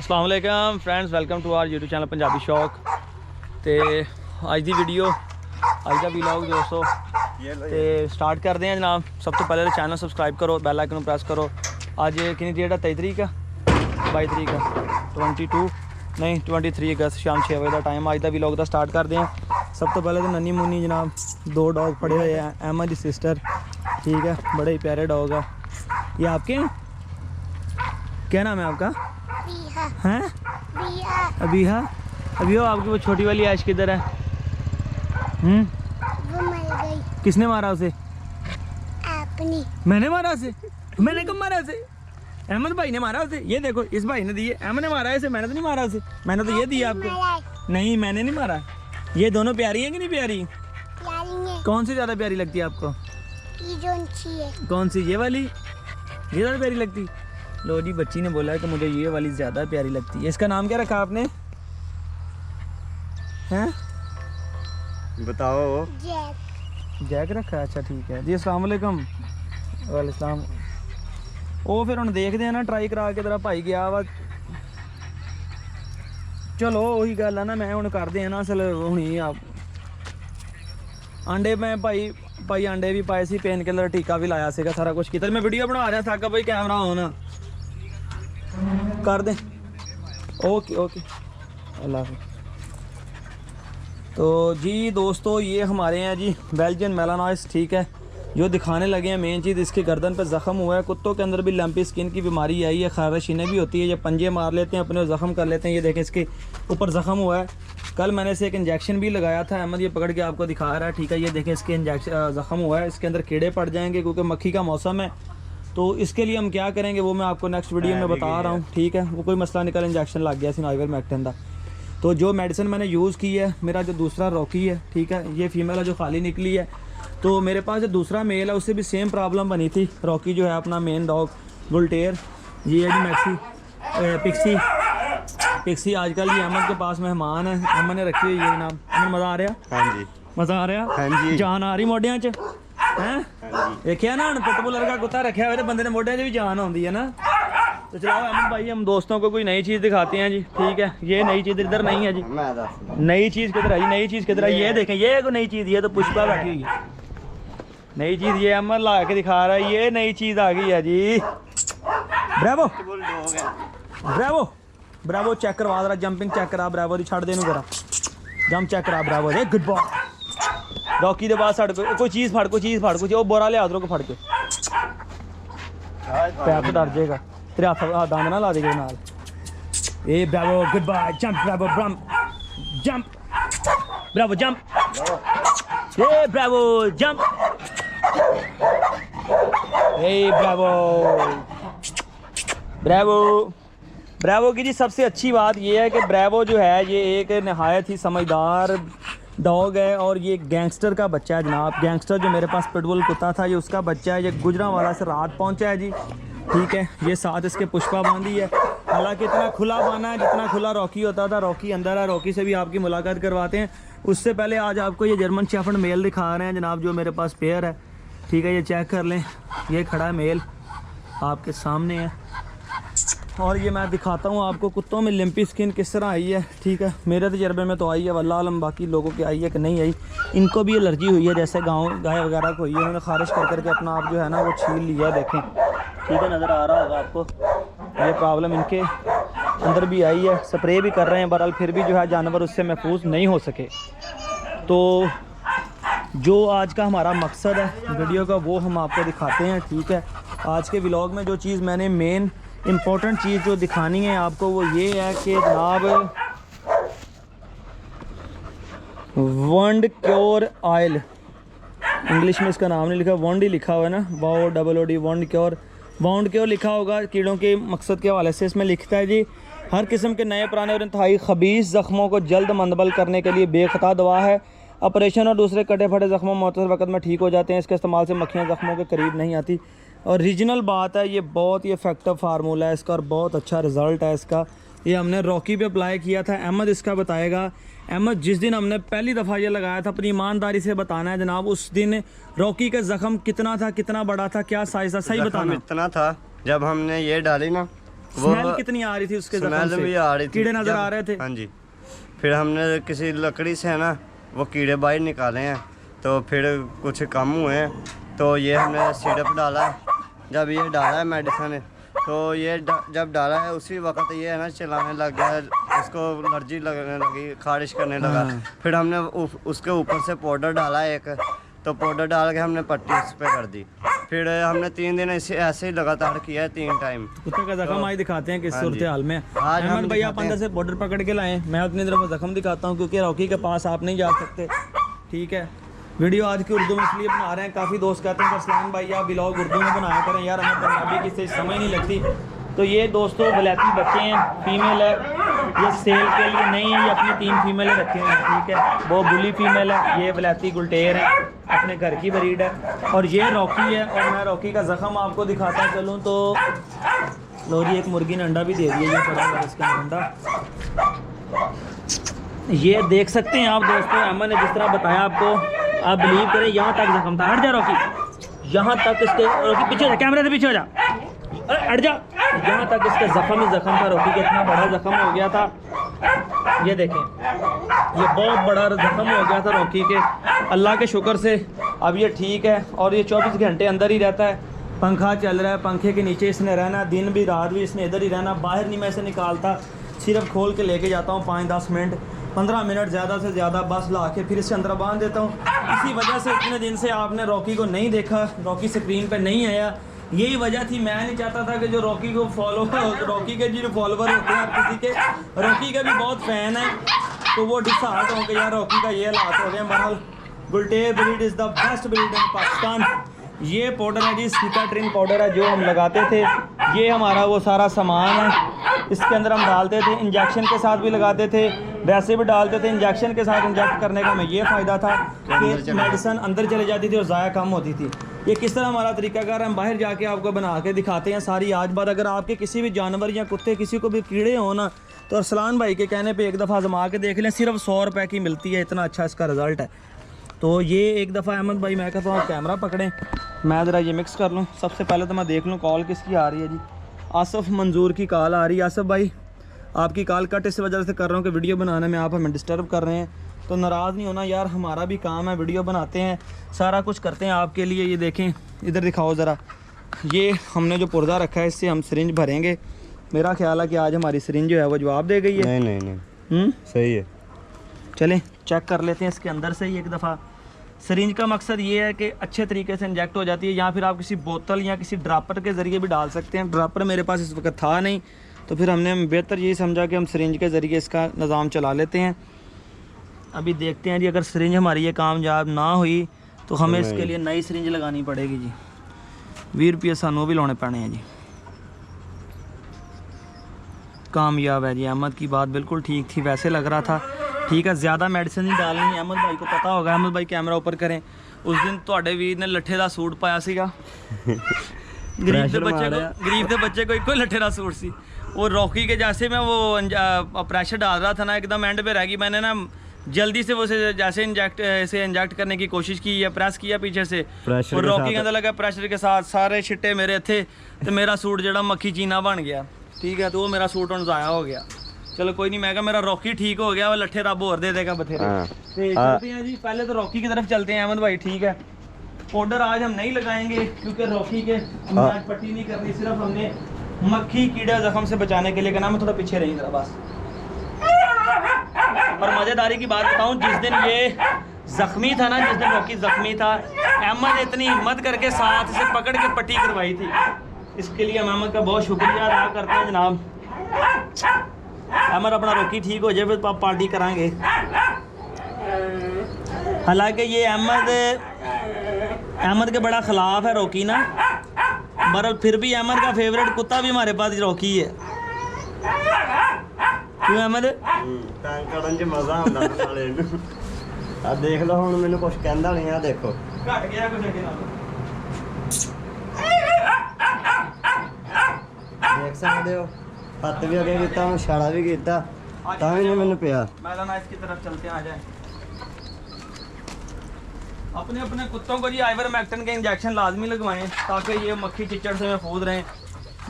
अस्सलाम वालेकुम friends, welcome to our YouTube channel Punjabi Shauk. तो अज दी वीडियो अज का वीलॉग दोस्तों तो स्टार्ट करते हैं जनाब। सब तो पहले चैनल सबसक्राइब करो, बैल आइकन प्रेस करो। अज कितनी डेट है? 23 तरीक है, 22 तरीक है, 23 अगस्त शाम 6 बजे का टाइम। अज का वीलॉग का स्टार्ट करते हैं। सब तो पहले तो नन्नी मुन्नी जनाब, दो डॉग पड़े हुए हैं। अहमद की सिस्टर, ठीक है, बड़े ही प्यारे डॉग है। ये आपके हैं? क्या नाम है आपका? हैं? अबीहा। अभी हो आपकी वो छोटी वाली ऐश किधर है? वो मर गई। किसने मारा उसे? आपने। मैंने मारा उसे? मैंने कब मारा उसे? अहमद भाई ने मारा उसे। ये देखो, इस भाई ने दिए, अहमद ने मारा इसे, मैंने तो नहीं मारा उसे। मैंने तो ये दिया आपको। नहीं, मैंने नहीं मारा। ये दोनों प्यारी हैं कि नहीं प्यारी? प्यारी है। कौन सी ज़्यादा प्यारी लगती है आपको? ये जोन सी है। कौन सी? ये वाली? ये ज़्यादा प्यारी लगती? लो जी, बच्ची ने बोला है कि मुझे ये वाली ज़्यादा प्यारी लगती है। इसका नाम क्या रखा आपने? हैं? बताओ। जैक। जैक रखा? अच्छा ठीक है जी। अस्सलाम वालेकुम। वालेकुम। ਉਹ ਫਿਰ ਹੁਣ ਦੇਖਦੇ ਆ ਨਾ, ਟਰਾਈ ਕਰਾ ਕੇ ਤੇਰਾ ਭਾਈ ਗਿਆ ਵਾ। ਚਲੋ ਉਹੀ ਗੱਲ ਆ ਨਾ, ਮੈਂ ਹੁਣ ਕਰਦੇ ਆ ਨਾ ਅਸਲ ਹੁਣੀ ਆ ਆਂਡੇ। ਮੈਂ ਭਾਈ ਆਂਡੇ ਵੀ ਪਾਏ ਸੀ, ਪੇਨ ਕਿਲਰ ਟੀਕਾ ਵੀ ਲਾਇਆ ਸੀਗਾ, ਸਾਰਾ ਕੁਝ ਕੀਤਾ। ਮੈਂ ਵੀਡੀਓ ਬਣਾ ਰਿਹਾ ਸਾਕਾ ਭਾਈ, ਕੈਮਰਾ ਔਨ कर दें। ओके ओके, अल्लाह हाफ़िज़। तो जी दोस्तों, ये हमारे हैं जी बेल्जियन मेलानॉइस, ठीक है। जो दिखाने लगे हैं मेन चीज़, इसके गर्दन पे ज़ख़म हुआ है। कुत्तों के अंदर भी लंपी स्किन की बीमारी आई है, खारिश इन्हें भी होती है। ये पंजे मार लेते हैं, अपने ज़ख़म कर लेते हैं। ये देखें, इसके ऊपर ज़ख़म हुआ है। कल मैंने इसे एक इंजेक्शन भी लगाया था। अहमद ये पकड़ के आपको दिखा रहा है, ठीक है। ये देखें, इसके इंजेक्शन ज़ख़म हुआ है, इसके अंदर कीड़े पड़ जाएंगे क्योंकि मक्खी का मौसम है। तो इसके लिए हम क्या करेंगे वो मैं आपको नेक्स्ट वीडियो में बता रहा हूँ, ठीक है। वो कोई मसला निकल, इंजेक्शन लग गया सिनाइवर मैक्टेन का। तो जो मेडिसिन मैंने यूज़ की है, मेरा जो दूसरा रॉकी है, ठीक है, ये फीमेल है जो खाली निकली है। तो मेरे पास जो दूसरा मेल है, उससे भी सेम प्रॉब्लम बनी थी। रॉकी जो है अपना मेन डॉग बुलटेयर, ये है जी पिक्सी आजकल ये अहमद के पास मेहमान है, अहमद ने रखी हुई है जनाब। अहमद मज़ा आ रहा? हाँ जी। मज़ा आ रहा? हाँ जी। जान आ रही मोडिया च हैं? देखिए ना, पिटबुल वर्गा कुत्ता रखा हुआ तो बंदे ने मोढे भी जान आती है ना। तो चलो अहमद भाई, हम दोस्तों को कोई नई चीज़ दिखाते हैं जी, ठीक है। ये नई चीज़ इधर नहीं है जी। नई चीज़ किधर है जी? नई चीज़ किधर है? ये देखें, ये कोई नई चीज़, ये तो पुष्पा बैठी हुई है। नई चीज़ ये अहमद ला के दिखा रहा है, ये नई चीज़ आ गई है जी। ब्रेवो ब्रेवो ब्रेवो चेक करवा जरा, जंपिंग चेक करा ब्रेवो दी, छड़ दे नू जरा, जंप चेक करा ब्रेवो दे। Good boy. रॉकी दे बाद कोई चीज़ फड़, कोई वो बोरा लिया उधरों को फड़ के, पैर तो डर जाएगा तेरे हाथ, दांद ना ला देगा नाल। ए bravo, good bye, jump bravo, jump bravo, jump, ए ब्रेवो, जंप, ए ब्रेवो ब्रेवो ब्रेवो की जी सबसे अच्छी बात ये है कि ब्रेवो जो है ये एक नहायत ही समझदार डॉग है और ये गैंगस्टर का बच्चा है जनाब। गैंगस्टर जो मेरे पास पिटबुल कुत्ता था, ये उसका बच्चा है। ये गुजरांवाला से रात पहुंचा है जी, ठीक है। ये साथ इसके पुष्पा बांधी है। हालांकि इतना खुला बाना है जितना खुला रॉकी होता था। रॉकी अंदर है, रॉकी से भी आपकी मुलाकात करवाते हैं। उससे पहले आज आपको ये जर्मन शेफर्ड मेल दिखा रहे हैं जनाब, जो मेरे पास पेयर है, ठीक है। ये चेक कर लें, ये खड़ा है मेल आपके सामने है। और ये मैं दिखाता हूँ आपको कुत्तों में लिम्पी स्किन किस तरह आई है, ठीक है। मेरे तजर्बे में तो आई है, वल्लाह आलम बाकी लोगों की आई है कि नहीं आई। इनको भी एलर्जी हुई है, जैसे गाँव गाय वगैरह को हुई है, उन्होंने खारिश कर करके अपना आप जो है ना वो छील लिया, देखें, ठीक है, नज़र आ रहा होगा आपको। ये प्रॉब्लम इनके अंदर भी आई है। स्प्रे भी कर रहे हैं, बहरहाल फिर भी जो है जानवर उससे महफूज नहीं हो सके। तो जो आज का हमारा मकसद है वीडियो का, वो हम आपको दिखाते हैं, ठीक है। आज के व्लॉग में जो चीज़ मैंने मेन इम्पोर्टेंट चीज़ जो दिखानी है आपको, वो ये है कि जनाब वंड क्योर ऑयल, इंग्लिश में इसका नाम नहीं लिखा, वंड ही लिखा हुआ है ना, WOOD, वंड क्योर लिखा होगा। कीड़ों के मकसद के हवाले से इसमें लिखता है जी, हर किस्म के नए पुराने और इंतहाई खबीस ज़ख्मों को जल्द मंदबल करने के लिए बेखता दवा है। ऑपरेशन और दूसरे कटे फटे ज़ख्मों मुख्तसर वक्त में ठीक हो जाते हैं। इसके इस्तेमाल से मक्खियाँ ज़ख्मों के करीब नहीं आती। और रीजनल बात है, ये बहुत ही इफेक्टिव फार्मूला है इसका और बहुत अच्छा रिज़ल्ट है इसका। ये हमने रॉकी पे अप्लाई किया था, अहमद इसका बताएगा। अहमद, जिस दिन हमने पहली दफ़ा ये लगाया था, अपनी ईमानदारी से बताना है जनाब, उस दिन रॉकी का ज़ख्म कितना था, कितना बड़ा था, क्या साइज़ था, सही बताना। इतना था जब हमने ये डाली ना, स्मेल कितनी आ रही थी उसके जख्म स्मेल से? भी आ रही थी, कीड़े नजर आ रहे थे? हाँ जी। फिर हमने किसी लकड़ी से है ना वो कीड़े बाहर निकाले हैं, तो फिर कुछ कम हुए हैं, तो ये हमने सिरप डाला है। जब ये डाला है मेडिसिन, तो ये जब डाला है उसी वक्त ये है ना चलाने लग गया, उसको एलर्जी लगने लगी, खारिश करने लगा। फिर हमने उसके ऊपर से पाउडर डाला एक, तो पाउडर डाल के हमने पट्टी उस पर कर दी। फिर हमने 3 दिन ऐसे ही लगातार किया है, 3 टाइम। कुत्ते का जख्म आज दिखाते हैं किस हाँ सूरत जी। हाल में। आज हम अहमद भाई आप दिखाते अंदर से बॉर्डर पकड़ के लाएं, मैं अपनी तरफ जख्म दिखाता हूँ क्योंकि रॉकी के पास आप नहीं जा सकते, ठीक है। वीडियो आज की उर्दू में इसलिए बना रहे हैं, काफ़ी दोस्त कहते हैं कि अरसलान भाई आप ब्लॉग उर्दू में बनाया करें, यार हमें पंजाबी की समझ नहीं लगती। तो ये दोस्तों वलैती बच्चे हैं, फीमेल है, ये सेल के लिए नहीं है, ये अपनी 3 फीमेलें रखे हुए हैं, ठीक है। वो बुली फीमेल है, ये वलैती गुलटेर है, अपने घर की ब्रीड है, और ये रॉकी है। और मैं रॉकी का ज़ख्म आपको दिखाता चलूँ तो लो जी, एक मुर्गी ने अंडा भी दे दिया, ये पड़ा है इसका अंडा, ये देख सकते हैं आप दोस्तों। अहमद ने जिस तरह बताया आपको, आप बिलीव करें, यहाँ तक जख्म था। हट जा रॉकी, यहाँ तक इसके, रॉकी पीछे हो जा, कैमरे से पीछे हो जा, अरे हट जा, यहाँ तक इसके जख्म ही जख्म था। रॉकी का इतना बड़ा जख्म हो गया था, ये देखें, ये बहुत बड़ा जख्म हो गया था रॉकी के। अल्लाह के शुक्र से अब ये ठीक है, और ये 24 घंटे अंदर ही रहता है, पंखा चल रहा है, पंखे के नीचे इसने रहना, दिन भी रात भी इसने इधर ही रहना, बाहर नहीं मैं इसे निकालता, सिर्फ खोल के लेके जाता हूँ 5-10 मिनट 15 मिनट ज़्यादा से ज़्यादा बस ला के फिर इससे अंदर बांध देता हूँ। इसी वजह से इतने दिन से आपने रॉकी को नहीं देखा, रॉकी स्क्रीन पे नहीं आया, यही वजह थी। मैं नहीं चाहता था कि जो रॉकी को रॉकी के जो फॉलोवर होते हैं किसी के, रॉकी के भी बहुत फ़ैन है, तो वो डिसहार्ट हो गए, यार रॉकी का ये हालात हो गए। बहरहाल Gultair breed is the best breed in Pakistan. ये पाउडर है जी, सीकाट्रिन पाउडर है जो हम लगाते थे, ये हमारा वो सारा सामान है, इसके अंदर हम डालते थे, इंजेक्शन के साथ भी लगाते थे, वैसे भी डालते थे। इंजेक्शन के साथ इंजेक्ट करने का हमें ये फ़ायदा था कि मेडिसिन अंदर चले जाती थी और ज़ाया कम होती थी। ये किस तरह हमारा तरीकाकार है, हम बाहर जाके आपको बना के दिखाते हैं सारी आज बात। अगर आपके किसी भी जानवर या कुत्ते किसी को भी कीड़े हो ना, तो अरसलान भाई के कहने पे एक दफ़ा आजमा के देख लें, सिर्फ 100 रुपये की मिलती है, इतना अच्छा इसका रिज़ल्ट है। तो ये एक दफ़ा अहमद भाई मैं कहता हूँ कैमरा पकड़ें, मैं ज़रा ये मिक्स कर लूँ। सबसे पहले तो मैं देख लूँ कॉल किसकी आ रही है जी। आसफ़ मंजूर की कॉल आ रही है। आसफ़ भाई आपकी कॉल कट इस वजह से कर रहा हूँ कि वीडियो बनाने में आप हमें डिस्टर्ब कर रहे हैं, तो नाराज़ नहीं होना यार, हमारा भी काम है, वीडियो बनाते हैं, सारा कुछ करते हैं आपके लिए। ये देखें, इधर दिखाओ ज़रा, ये हमने जो पुर्जा रखा है इससे हम सिरिंज भरेंगे। मेरा ख्याल है कि आज हमारी सिरिंज जो है वो जवाब दे गई है। नहीं सही है। चलें चेक कर लेते हैं इसके अंदर से ही एक दफ़ा। सिरिंज का मकसद ये है कि अच्छे तरीके से इंजेक्ट हो जाती है, या फिर आप किसी बोतल या किसी ड्रापर के ज़रिए भी डाल सकते हैं। ड्रापर मेरे पास इस वक्त था नहीं, तो फिर हमने बेहतर यही समझा कि हम सिरिंज के ज़रिए इसका निज़ाम चला लेते हैं। अभी देखते हैं जी, अगर सिरिंज हमारी ये कामयाब ना हुई तो हमें इसके लिए नई सिरिंज लगानी पड़ेगी जी। 20 रुपये सानू भी लाने पैने हैं जी। कामयाब है जी, अहमद की बात बिल्कुल ठीक थी, वैसे लग रहा था ठीक है। ज़्यादा मेडिसिन नहीं डालनी है, अहमद भाई को पता होगा। अहमद भाई कैमरा ऊपर करें। उस दिन ਤੁਹਾਡੇ ਵੀਰ ने ਲੱਠੇ ਦਾ सूट पाया ਸੀਗਾ, गरीब के बच्चे को कोई लट्ठे का सूट सी। वो रॉकी के जैसे मैं वो प्रेशर डाल रहा था ना, एकदम एंड पे रह गई, मैंने ना जल्दी से वो जैसे इंजेक्ट करने की कोशिश की या प्रेस किया पीछे से, और रॉकी के अंदर लगा प्रेशर के साथ सारे छिट्टे मेरे थे, तो मेरा सूट जड़ा मक्खी चीना बन गया, ठीक है। तो वो मेरा सूट हम ज़ाया हो गया। चलो कोई नहीं, मैं कहा मेरा रॉकी ठीक हो गया, वो लट्ठे रब और दे देगा बथेरे। चलते हैं जी, पहले तो रॉकी की तरफ चलते हैं अहमद भाई, ठीक है। पाउडर आज हम नहीं लगाएंगे क्योंकि रॉकी के आज पट्टी नहीं करनी, सिर्फ हमने मक्खी कीड़ा जख्म से बचाने के लिए करना। मैं थोड़ा पीछे रही जरा बस। और मज़ेदारी की बात बताऊं, जिस दिन ये ज़ख्मी था ना, जिस दिन रॉकी ज़ख्मी था, अहमद ने इतनी हिम्मत करके साथ से पकड़ के पट्टी करवाई थी। इसके लिए हम अहमद का बहुत शुक्रिया अदा करते हैं जनाब। अहमद अपना रॉकी ठीक हो जाए फिर पार्टी कराएंगे। हालांकि ये अहमद के बड़ा ख़िलाफ़ है रॉकी ना, मगर फिर भी अहमद का फेवरेट कुत्ता भी हमारे पास रॉकी है। क्यों अहमद? तंग करन च मज़ा आंदा साले नूं। आ देख लो हुण मैनूं कुछ कहंदा नहीं, आ देखो घट गया कुछ अगे नाल। देख सकते हो, हत्थ भी अगे कीता, मैं इशारा भी कीता, तां भी नहीं मैनूं पिया। मैदाना इसकी तरफ चलते हैं, आ जाए। अपने अपने कुत्तों को जी आइवरमेक्टिन के इंजेक्शन लाजमी लगवाएं ताकि ये मक्खी चिच्चड़ से महफूज रहें।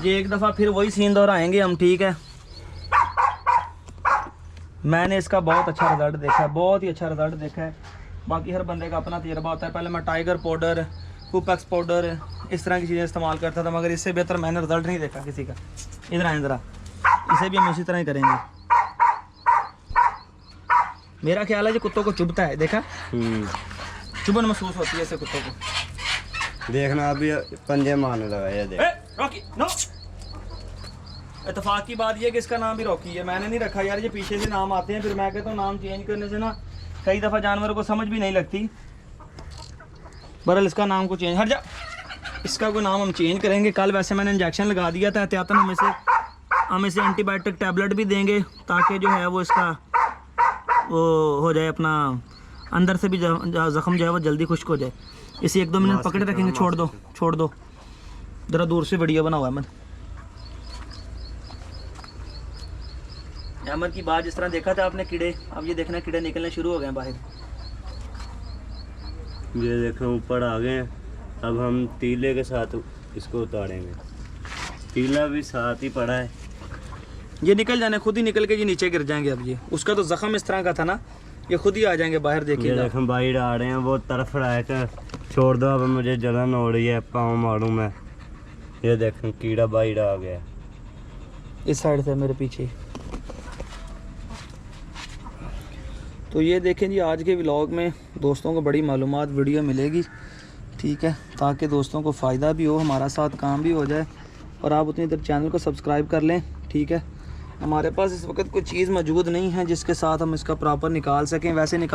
ये एक दफ़ा फिर वही सीन दोहराएंगे हम, ठीक है। मैंने इसका बहुत अच्छा रिज़ल्ट देखा है, बहुत ही अच्छा रिज़ल्ट देखा है। बाकी हर बंदे का अपना तजर्बा होता है। पहले मैं टाइगर पाउडर, कुपैक्स पाउडर, इस तरह की चीज़ें इस्तेमाल करता था, मगर इससे बेहतर मैंने रिज़ल्ट नहीं देखा किसी का। इधर आए ज़रा, इसे भी हम इसी तरह ही करेंगे। मेरा ख्याल है जो कुत्तों को चुभता है, देखा चुभन महसूस होती है ऐसे कुत्तों को। देखना अभी पंजे मारने लगा ये देख। रॉकी नो, इत्तेफाक की बात ये है कि इसका नाम भी रॉकी है, मैंने नहीं रखा यार। ये पीछे से नाम आते हैं, फिर मैं कहता हूँ नाम चेंज करने से ना कई दफ़ा जानवरों को समझ भी नहीं लगती। बहरहाल इसका नाम को चेंज, हट जा, इसका कोई नाम हम चेंज करेंगे। कल वैसे मैंने इंजेक्शन लगा दिया था एहतियातन, हम इसे एंटीबायोटिक टैबलेट भी देंगे ताकि जो है वो इसका वो हो जाए, अपना अंदर से भी ज़ख्म जो है वो जल्दी खुश्क हो जाए। इसे 1-2 मिनट पकड़े रखेंगे, छोड़ दो ज़रा दूर से वीडियो बना हुआ है। अहमद की बात जिस तरह देखा था आपने कीड़े, अब ये देखना कीड़े निकलने शुरू हो गए हैं बाहर। ये देखो ऊपर आ गए हैं। अब हम तीले के साथ इसको उतारेंगे, तीला भी साथ ही पड़ा है। ये निकल जाने, खुद ही निकल के ये नीचे गिर जाएंगे। अब ये उसका तो जख्म इस तरह का था ना, ये खुद ही आ जाएंगे बाहर। ये देखिए देखो बाहर आ रहे हैं, वो तरफ रहा है, छोड़ दो, अब मुझे जलन हो रही है, पाँव मारूं मैं। ये देखो कीड़ा बाहर आ गया इस साइड से मेरे पीछे। तो ये देखें जी, आज के व्लॉग में दोस्तों को बड़ी मालूमात वीडियो मिलेगी, ठीक है, ताकि दोस्तों को फ़ायदा भी हो, हमारा साथ काम भी हो जाए। और आप उतनी देर चैनल को सब्सक्राइब कर लें, ठीक है। हमारे पास इस वक्त कोई चीज़ मौजूद नहीं है जिसके साथ हम इसका प्रॉपर निकाल सकें, वैसे निकाल